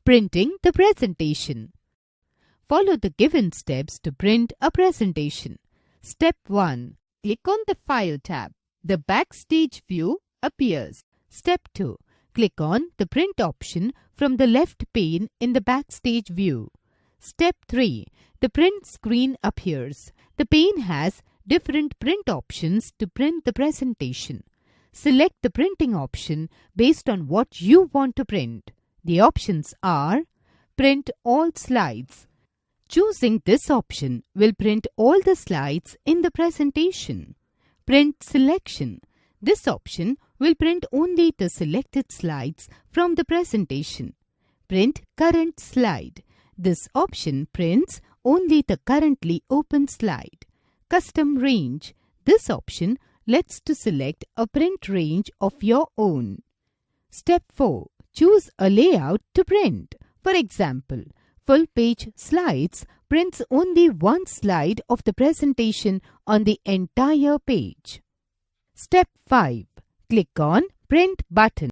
Printing the presentation. Follow the given steps to print a presentation. Step 1. Click on the File tab. The Backstage view appears. Step 2. Click on the Print option from the left pane in the Backstage view. Step 3. The print screen appears. The pane has different print options to print the presentation. Select the printing option based on what you want to print. The options are: Print all slides. Choosing this option will print all the slides in the presentation. Print selection. This option will print only the selected slides from the presentation. Print current slide. This option prints only the currently open slide. Custom range. This option lets to select a print range of your own. Step 4. Choose a layout to print. For example, full page slides prints only one slide of the presentation on the entire page. Step 5. Click on Print button.